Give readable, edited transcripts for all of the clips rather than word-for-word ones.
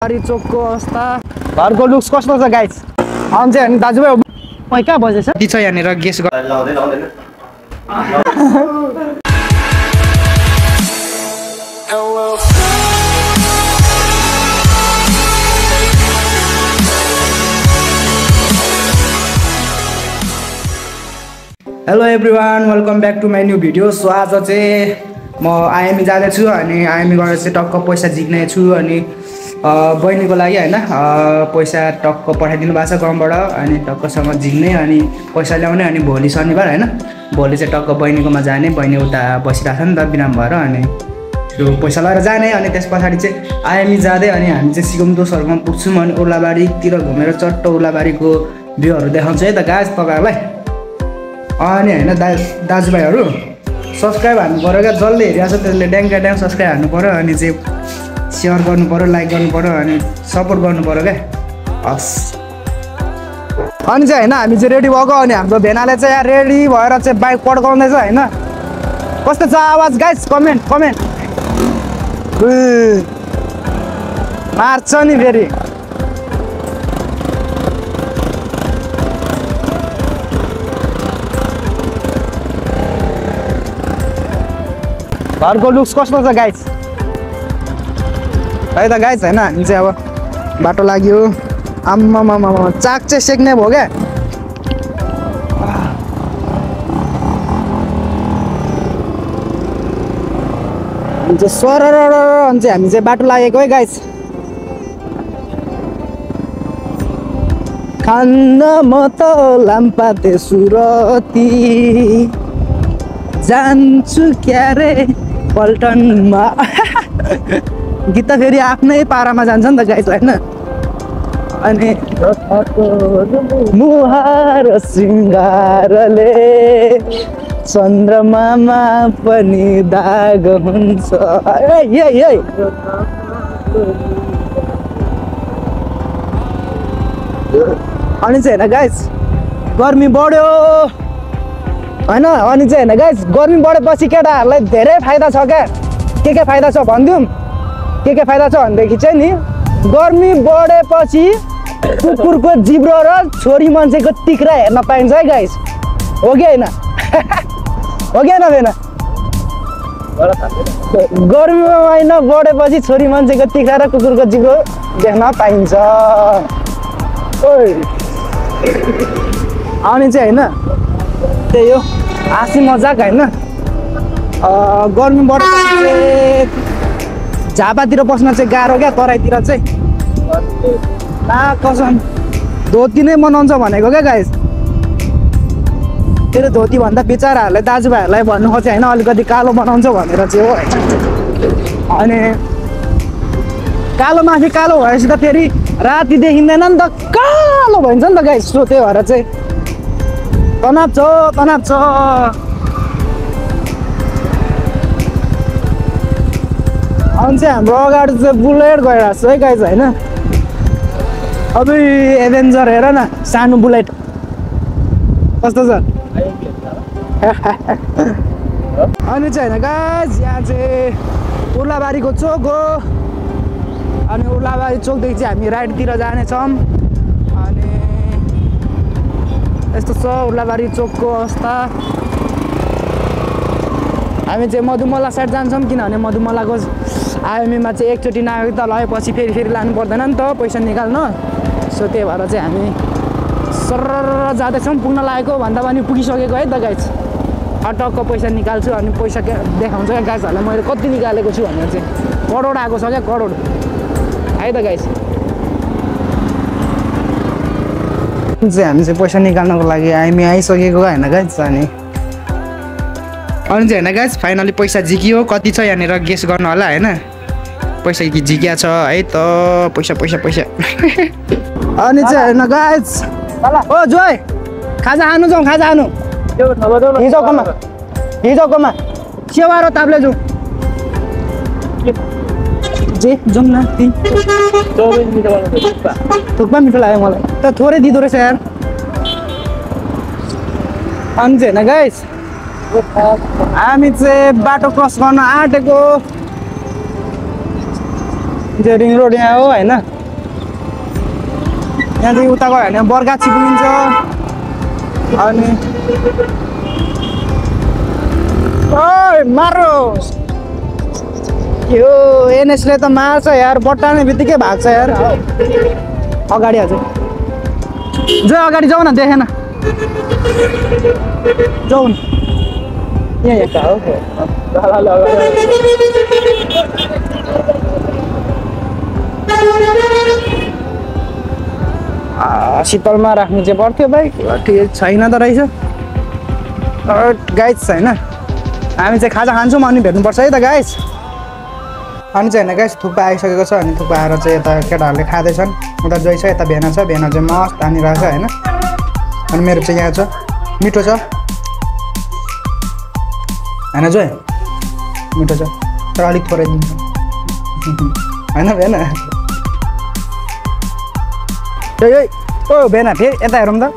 बारी चोकको अवस्था घरको लुक्स कस्तो छ गाइस अनि चाहिँ दाजुभाइ मै कहाँ बजेछ ती छ यहाँनिर गेस गर hello everyone welcome back to my new video so आज चाहिँ म आइएमई जाँदैछु अनि आइएमई गएर चाहिँ टक्क पैसा झिक्ने छु अनि बहिनीको लागि हैन पैसा टक्क पठाइदिनु भएको छ गाउँबाट अनि टक्कसँग झिक्ने अनि पैसा ल्याउने अनि भोलि शनिबार हैन भोलि चाहिँ टक्क बहिनीकोमा जाने बहिनी उता बसिरहेको छ नि त बिराम भएर अनि त्यो पैसा लगाएर जाने अनि त्यस पछाडि चाहिँ आइएमई जाँदै अनि हामी चाहिँ सिगमदो सर्कलमा पुग्छौँ अनि उर्लाबारीतिर घुमेर चट्ट उर्लाबारीको भ्यूहरू देखाउँछु है त गाइस तपाईहरुलाई अनि हैन दाजुभाइहरू सब्स्क्राइब हान्नु पर्यो क्या जसले हेरिरहेको छ त्यसले ड्याङ्गा ड्याङ सब्स्क्राइब हान्नु पर्यो अनि चाहिँ सेयर गर्नु पर्यो लाइक गर्नु पर्यो अनि सपोर्ट गर्नु पर्यो क्या हस् अनि चाहिँ हैन हामी चाहिँ रेडी भएको अनि हाम्रो भेनाले चाहिँ यहाँ रेडी भएर चाहिँ बाइक पड्काउँदैछ हैन कस्तो छ आवाज गाइस कमेन्ट मार्छ नि फेरि घरको लुक्स कस्तो छ गाइस है त गाइस हैन हामी चाहिँ अब बाटो लाग्यो आम्मामामा चाक चाहिँ सेक्ने भयो क्या अनि चाहिँ सरर अनि चाहिँ हामी चाहिँ बाटो लागेको है गाइस खान्न म त लाम्पाते सुरती जान्छु क्यारे पल्टनमा गीत त फेरि आफ्नै पारामा जान्छ नि त गाइस हैन अनि मुहार सिंगारले चन्द्रमामा पनि दाग हुन्छ अनि चाहिँ हैन गाइस गर्मी बढ्यो हैन अनि चाहिँ हैन गाइस गर्मी बढेपछि केटाहरूलाई धेरै फाइदा छ क्या के फाइदा छ भनिदिउँ के फाइदा छ भनेदेखि चाहिँ नि गर्मी बढेपछि कुकुरको जिब्रो र छोरी मान्छेको टिक्रा हेर्न पाइन्छ है गाइस हो कि हैन हो कि हैन फेन गर्मी महिना बढेपछि छोरी मान्छेको टिक्रा र कुकुरको जिब्रो देख्न पाइन्छ अनि चाहिँ हैन त्यही हो हाँसी मजाक हैन गर्मी बढेपछि झापातिर बस्न चाहिँ गाह्रो क्या तराईतिर चाहिँ कसम धोती नै बनाउँछ भनेको क्या गाइस फेरि धोती भन्दा बिचाराहरूलाई दाजुभाइहरूलाई भन्नु खोज्यो होइन अलिकति कालो बनाउँछ भनेर चाहिँ हो अनि कालो माथि कालो भएपछि त फेरि राति देखिँदैन नि त कालो भइन्छ नि त गाइस सो त्यही भएर चाहिँ तनाव छ अनि चाहिँ हाम्रो अगाडि चाहिँ बुलेट गइरहेको छ है गाइस होइन अब एभेन्जर हेर न सानो बुलेट कस्तो छ अनि चाहिँ होइन गाइस यहाँ चाहिँ उर्लाबारीको चोक हो अनि उर्लाबारी चोकदेखि चाहिँ हामी राइटतिर जानेछौँ अनि यस्तो छ उर्लाबारी चोकको अवस्था हामी चाहिँ मधुमला साइड जान्छौँ किनभने मधुमलाको आइएमईमा चाहिँ एकचोटि नआएको त लगाएपछि फेरि लानु पर्दैन नि त पैसा निकाल्न सो त्यही भएर चाहिँ हामी सरर जाँदैछौँ पुग्न लागेको भन्दा पनि पुगिसकेको है त गाइस टक्क पैसा निकाल्छु अनि पैसा देखाउँछ क्या गाइसहरूलाई मैले कति निकालेको छु भनेर चाहिँ करोड आएको छ क्या करोड है त गाइस चाहिँ हामी चाहिँ पैसा निकाल्नको लागि आइएमई आइसकेको होइन गाइस अनि चाहिँ होइन गाइस फाइनली पैसा झिकियो कति छ यहाँनिर गेस गर्नु होला होइन पैसा झिकिया छ है त पैसा अनि चाहिँ होइन गाइस ओ जोय खाजा खानु जाउँ खाजा खानु हिजोकोमा सेवा र ताप्ले जाउँ जे जाउँ न थुक्पा मिठो लाग्यो मलाई त थोरै दिँदो रहेछ यार अनि चाहिँ होइन गाइस हामी चाहिँ बाटो क्रस गर्न आँटेको त्यो रिङ रोड यहाँ हो होइन यहाँदेखि उता गयो भने बरगाछी पुगिन्छ अनि ओइ मारो यो एनएसले त मार्छ यार बट्टाने बित्तिकै भाग्छ यार अगाडि हजुर जो अगाडि जाऊ न देखेन जाऊ न शीतलमा राख्नु चाहिँ पर्थ्यो बाइक ठिकै छैन त रहेछ गाइस होइन हामी चाहिँ खाजा खान्छौँ अनि भेट्नुपर्छ है त गाइस अनि चाहिँ होइन गाइस थुक्पा आइसकेको छ अनि थुक्पा आएर चाहिँ यता केटाहरूले खाँदैछन् उता जोइ छ यता भेना छ भेना चाहिँ मस्त हानिरहेको छ होइन अनि मेरो चाहिँ यहाँ छ मिठो छ होइन जोइ मिठो छ तर अलिक थोरै दिन्छ होइन भेना ए ओ भेना फेरि यता हेरौँ त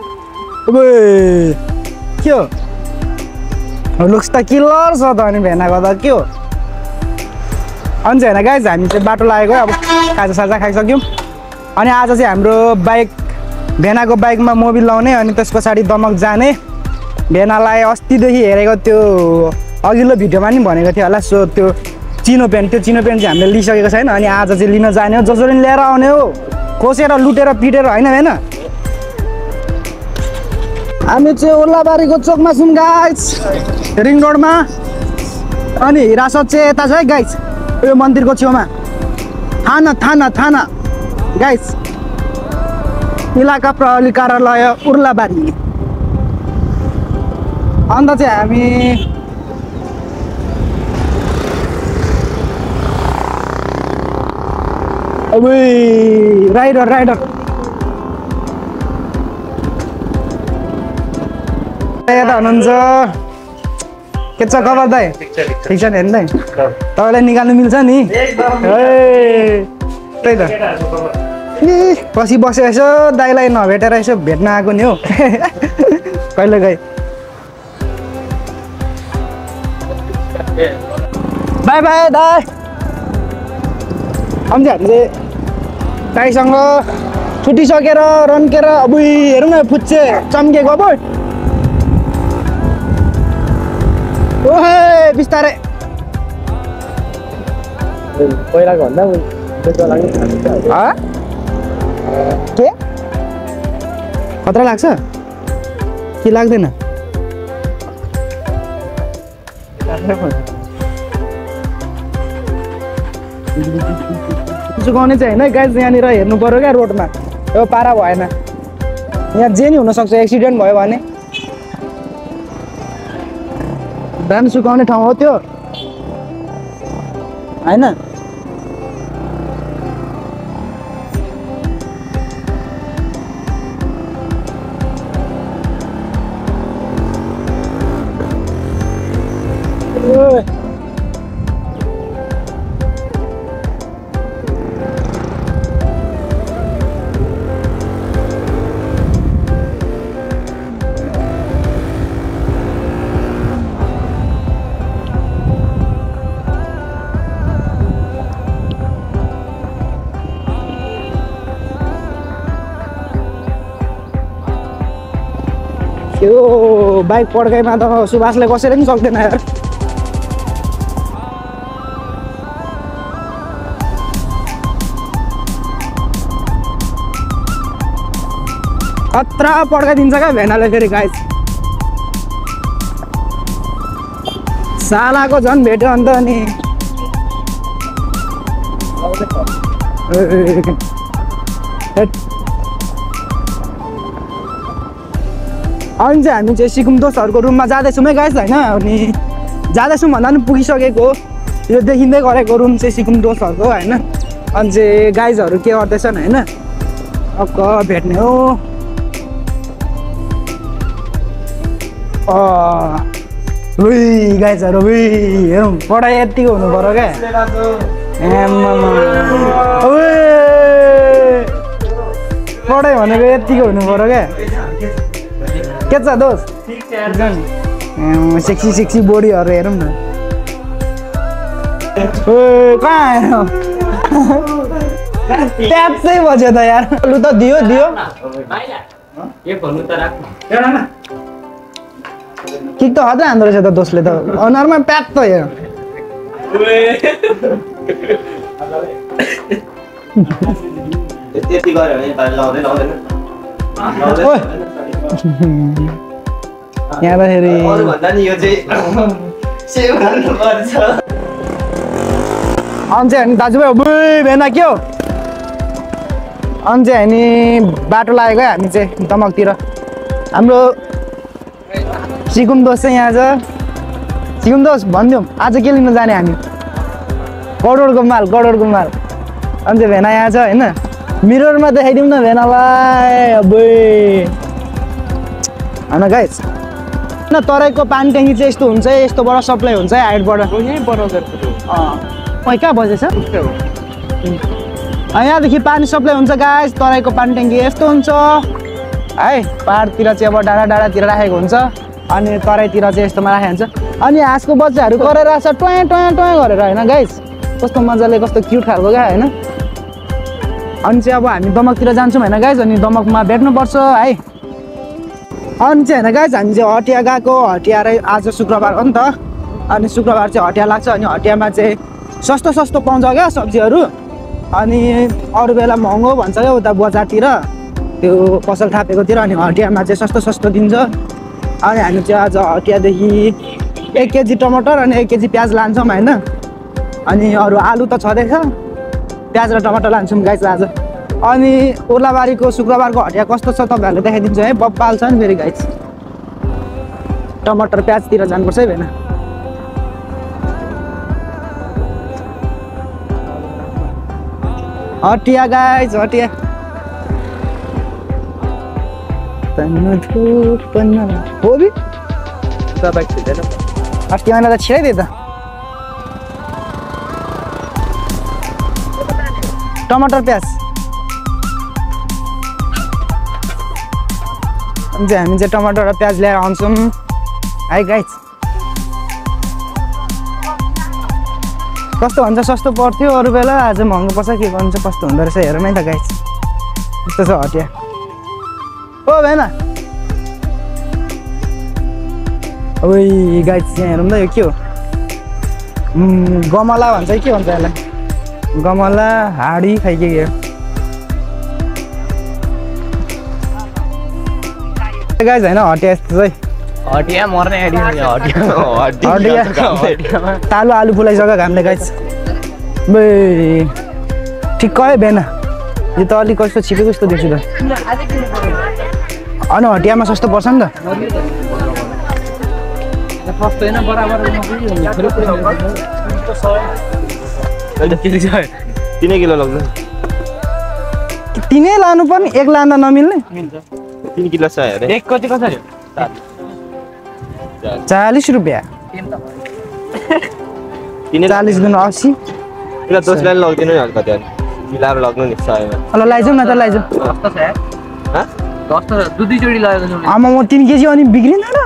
के हो लुक्स त किलर छ त अनि भेनाको त के हो अनि चाहिँ होइन गाइस हामी चाहिँ बाटो लागेको अब खाजासाजा खाइसक्यौँ अनि आज चाहिँ हाम्रो बाइक भेनाको बाइकमा मोबिल लाउने अनि त्यस पछाडि दमक जाने भेनालाई अस्तिदेखि हेरेको त्यो अघिल्लो भिडियोमा नि भनेको थियो होला सो त्यो चिनो पेन्ट चाहिँ हामीले लिइसकेको छैन अनि आज चाहिँ लिन जाने हो जसरी लिएर आउने हो खोसेर लुटेर पिटेर होइन होइन हामी चाहिँ ओर्लाबारीको चोकमा छौँ गाइस रिङ रोडमा अनि हिरासत चाहिँ यता छ है गाइस यो मन्दिरको छेउमा थाना गाइस इलाका प्रहरी कार्यालय उर्लाबारी अन्त चाहिँ हामी अब राइडर यता हुनुहुन्छ के छ खबर दाइ ठिक छ नि हेर्नु दाइ तपाईँलाई निकाल्नु मिल्छ नि त्यही त पछि बसेर यसो दाइलाई नभेटेर यसो भेट्न आएको नि हो कहिले गए बाई बाई दाइ अनि हामीले दाइसँग छुटिसकेर रन्केर अब हेरौँ न फुच्चे चम्केको अब ओहे बिस्तारै पहिलाको भन्दा के खतरा लाग्छ कि लाग्दैन चुकाउने चाहिँ होइन गाइस यहाँनिर हेर्नु पर्यो क्या रोडमा यो पारा भएन यहाँ जे नि हुनसक्छ एक्सिडेन्ट भयो भने धान सुकाउने ठाउँ हो त्यो होइन यो बाइक पड्काइमा त सुभाषले कसैले पनि सक्दैन यार खतरा पड्काइदिन्छ क्या भेनाले फेरि गाइस सालाको झन् भेट्यो अन्त अनि अनि चाहिँ हामी चाहिँ सिकुम दोस्तहरूको रुममा जाँदैछौँ है गाइस होइन अनि जाँदैछौँ भन्दा पनि पुगिसकेको यो देखिँदै गरेको रुम चाहिँ सिकुम दोस्तहरूको होइन अनि चाहिँ गाइजहरू के गर्दैछन् होइन अक्क भेट्ने हो गाइजहरू हेरौँ पढाइ यतिको हुनु पर्यो क्या पढाइ भनेको यतिको हुनु पर्यो क्या के छ दोस्त सेक्सी बोडीहरू हेरौँ न कहाँ आयो ट्याप्सै बज्यो त यार लु त दियो किक त हदै हान्दो रहेछ त दोस्ले त अनुहारमा प्याट त यहाँ त्यति गऱ्यो भने लाउँदैन यहाँ त फेरि भन्दा नि यो चाहिँ सेभ गर्नुपर्छ अनि चाहिँ दाजुभाइ भेना के हो अनि चाहिँ हामी बाटो लागेको हामी चाहिँ दमकतिर हाम्रो सिकुम दोस्त चाहिँ यहाँ छ सिकुम दोस्त भनिदिउँ आज के लिन जाने हामी करोडको माल अनि चाहिँ भेना यहाँ छ होइन मिररमा देखाइदिउँ न भेनालाई अबै होइन गाइस न तराईको पानी ट्याङ्की चाहिँ यस्तो हुन्छ यस्तोबाट सप्लाई हुन्छ हाइटबाट कहाँ बजेछ यहाँदेखि पानी सप्लाई हुन्छ गाइस तराईको पानी ट्याङ्की यस्तो हुन्छ है पाहाडतिर चाहिँ अब डाँडातिर राखेको हुन्छ अनि तराईतिर चाहिँ यस्तोमा राखेको हुन्छ अनि हाँसको बच्चाहरू गरेर आएको छ टोया गरेर होइन गाइस कस्तो मजाले कस्तो क्युट खालको क्या होइन अनि चाहिँ अब हामी दमकतिर जान्छौँ होइन गाइस अनि दमकमा भेट्नुपर्छ है अनि चाहिँ होइन गाइस हामी चाहिँ हटिया गएको हटिया आज शुक्रबार हो नि त अनि शुक्रबार चाहिँ हटिया लाग्छ अनि हटियामा चाहिँ सस्तो पाउँछ क्या सब्जीहरू अनि अरू बेला महँगो भन्छ क्या उता बजारतिर त्यो पसल थापेकोतिर अनि हटियामा चाहिँ सस्तो दिन्छ अनि हामी चाहिँ आज हटियादेखि 1 केजी टमाटर अनि 1 केजी प्याज लान्छौँ होइन अनि अरू आलु त छँदैछ प्याज र टमाटर लान्छौँ गाइस आज अनि ओर्लाबारीको शुक्रबारको हटिया कस्तो छ तपाईँहरूले देखाइदिन्छु है बब्बाल छ नि फेरि गाइस टमाटर प्याजतिर जानुपर्छ है भेना हटिया गाइस हटिया हो बि अस्ति महिना त छिराइदिए त टमाटर प्याज अनि चाहिँ हामी चाहिँ टमाटर र प्याज ल्याएर आउँछौँ है गाइस कस्तो भन्छ सस्तो पर्थ्यो अरू बेला आज महँगो पर्छ के भन्छ कस्तो हुँदो रहेछ हेरौँ है त गाइस यस्तो छ हटिया ओ भएन ओइ गाइस यहाँ हेरौँ त यो के हो गमला भन्छ के भन्छ यसलाई गमला हाडी खाइके गाइस होइन हटिया यस्तो चाहिँ हटिया मर्ने हटिया तालु आलु फुलाइसक्यो घामले गाइस बे ठिक्क है बेन यो त अलिक कस्तो छिपेको जस्तो देख्छु त अनि हटियामा सस्तो पर्छ नि त 3 किलो लाग्छ 3 लानु पर्ने 1 लाँदा नमिल्ने 3 किलो छ अरे एक कति कसरी 40 रुपैयाँ 40 गुण 80 किलो दोस्रोलाई लगिदिनु नि हल्का त्यहाँ मिलाएर लग्नु नि 100 मा ल लैजाउँ न त लैजाउँ कस्तो छ यार ह कस्तो दुई जोडी लगेको छु आमा म 3 केजी अनि बिग्रिन र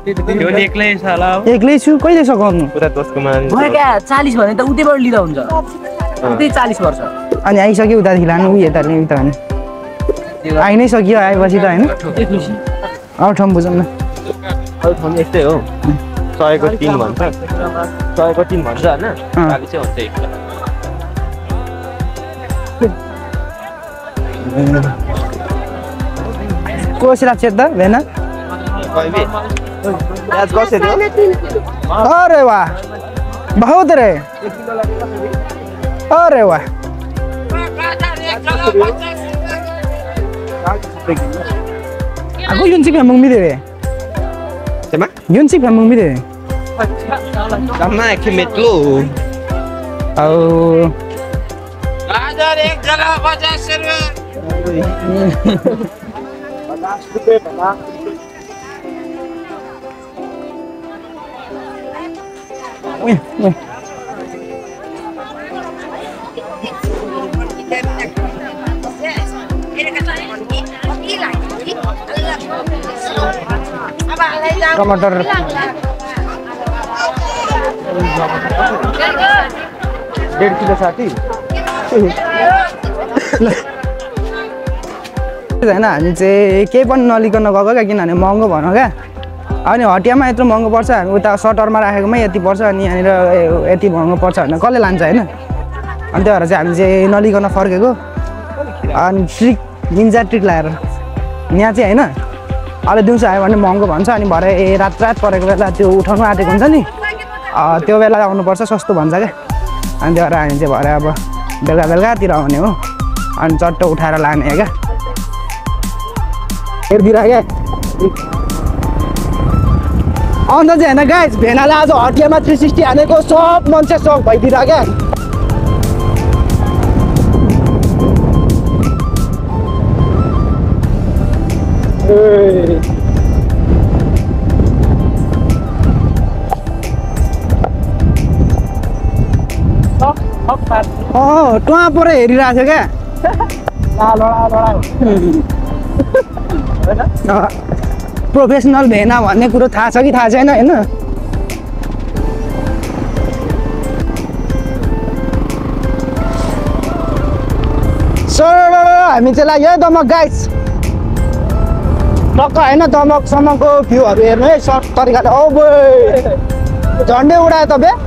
त्यो एक्लै साला एक्लै छु कहिले सकाउनु पुरा दोस्को मान भयो क्या 40 भने त उतैबाट लिँदा हुन्छ उतै 40 वर्ष अनि आइसक्यो उतादेखि लानु उ यता नि उता भने आइ नै सक्यो आएपछि त हैन अरू ठाउँ बुझौँ न अरू ठाउँ यस्तै हो 100 को 3 भन्छ 100 को 3 भन्छ हैन 40 हुन्छ एक कोसी लाग्छ त भेना प्याज कसरी हो अरे वाह बहुत रे अरे वाह aku yunci famung mi dewe Siapa? yunci famung mi dewe sama kimetlu oh ada एक जगह 50 रुपए 50 रुपए बना टमाटर 1.5 किलो साथी होइन हामी चाहिँ केही पनि नलिकन गएको क्या किनभने महँगो भनौँ क्या अनि हटियामा यत्रो महँगो पर्छ हामी उता सटरमा राखेकोमै यति पर्छ अनि यहाँनिर यति महँगो पर्छ भने कसले लान्छ होइन अनि त्यही भएर चाहिँ हामी चाहिँ नलिकन फर्केको अनि ट्रिक निन्जा ट्रिक लगाएर यहाँ चाहिँ होइन अहिले दिउँसो आयो भने महँगो भन्छ अनि भरे रात परेको बेला त्यो उठाउनु आँटेको हुन्छ नि त्यो बेला आउनुपर्छ सस्तो भन्छ क्या अनि त्यही भएर हामी चाहिँ भरे अब बेलुकातिर आउने हो अनि चट्ट उठाएर लाने क्या हेरिदिएर क्या अन्त चाहिँ होइन गाइस भेनाले आज हटियामा 360 हानेको सब मान्छे सक भइदिएर क्या टुवा परे हेरिरहेको क्या प्रोफेसनल भेना भन्ने कुरो थाहा छ कि थाहा छैन होइन सर हामी चाहिँ लाग्यो दमक गाइस टक्क होइन दमकसम्मको भ्यूहरू हेर्नु है सर्ट तरिकाले औ झन्डै उडायो तपाईँ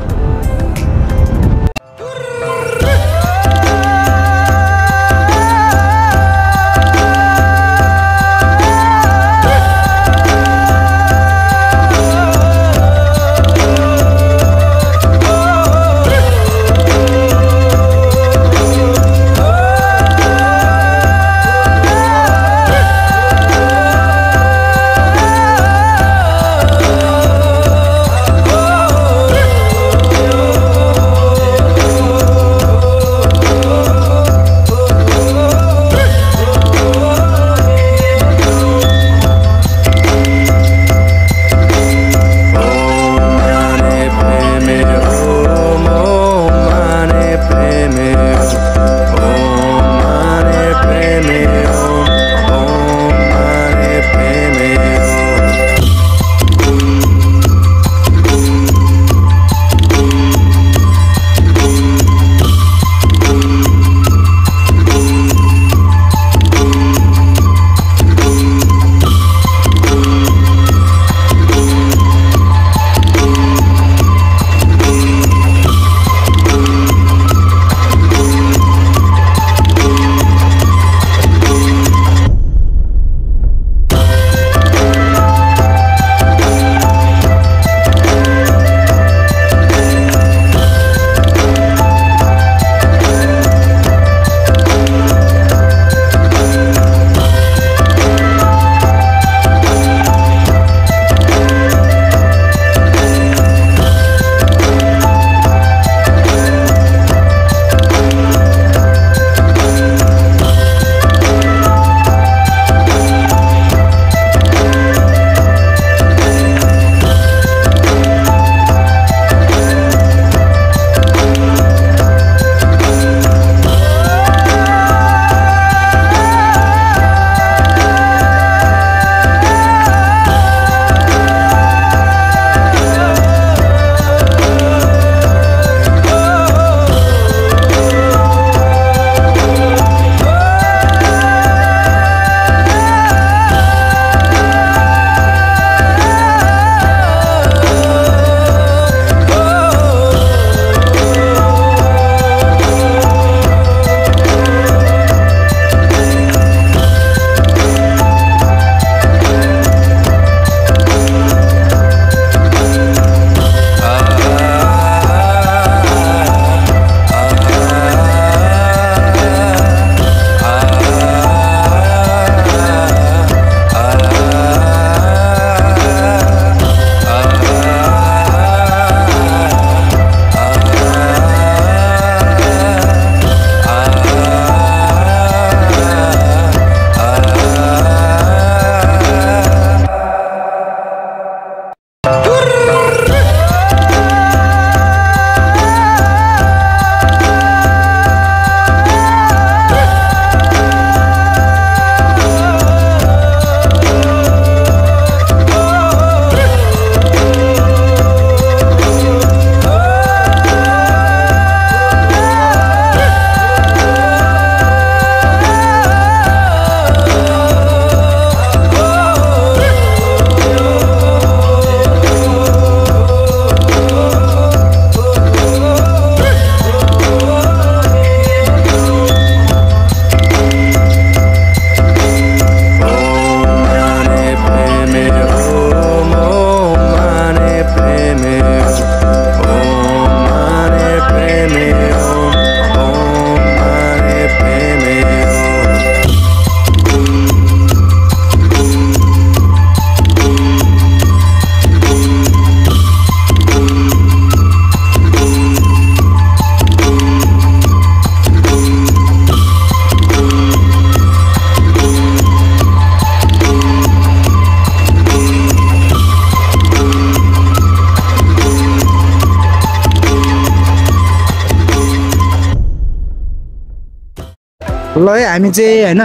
ल है हामी चाहिँ होइन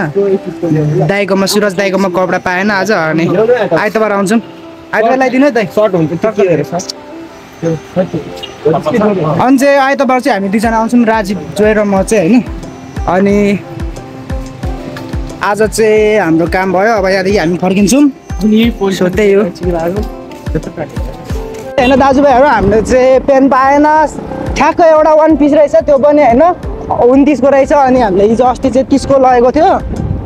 दाइकोमा सुरज दाइकोमा कपडा पाएन आज अनि आइतबार आउँछौँ आइतबार लगाइदिनु है दाइ सर्ट हुन्छ त्यो के गरेछ अनि चाहिँ आइतबार चाहिँ हामी दुईजना आउँछौँ राजीव जोय र म चाहिँ होइन अनि आज चाहिँ हाम्रो काम भयो अब यहाँदेखि हामी फर्किन्छौँ सो त्यही हो होइन दाजुभाइहरू हामीले चाहिँ पेन पाएन ठ्याक्क एउटा 1 पिस रहेछ त्यो पनि होइन 29 को रहेछ अनि हामीले हिजो अस्ति चाहिँ 30 को लगेको थियो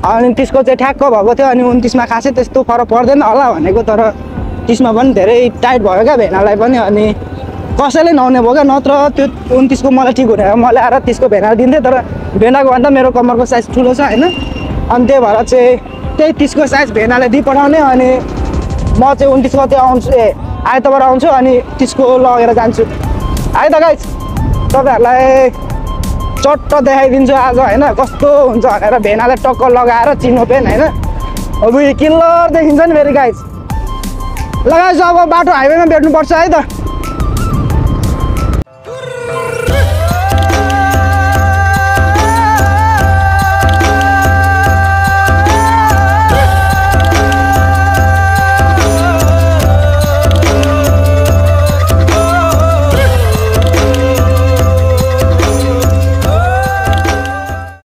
अनि 30 को चाहिँ ठ्याक्क भएको थियो अनि 29 मा खासै त्यस्तो फरक पर्दैन होला भनेको तर 30 मा पनि धेरै टाइट भयो क्या भेनालाई पनि अनि कसैले नहुने भयो क्या नत्र त्यो 29 को मलाई ठिक हुने मैले आएर 30 को भेना दिन्थेँ तर भेनाको भन्दा मेरो कमरको साइज ठुलो छ होइन अनि त्यही भएर चाहिँ त्यही 30 को साइज भेनाले दिइ पठाउने अनि म चाहिँ 29 गते आउँछु आइतबार आउँछु अनि 30 को लगेर जान्छु है त गाइस तपाईँहरूलाई चट्ट देखाइदिन्छु आज होइन कस्तो हुन्छ भनेर भेनाले टक्कर लगाएर चिनो पेन होइन अब किल्लर देखिन्छ नि फेरि गाइस ल गाइस अब बाटो हाइवेमा भेट्नुपर्छ है त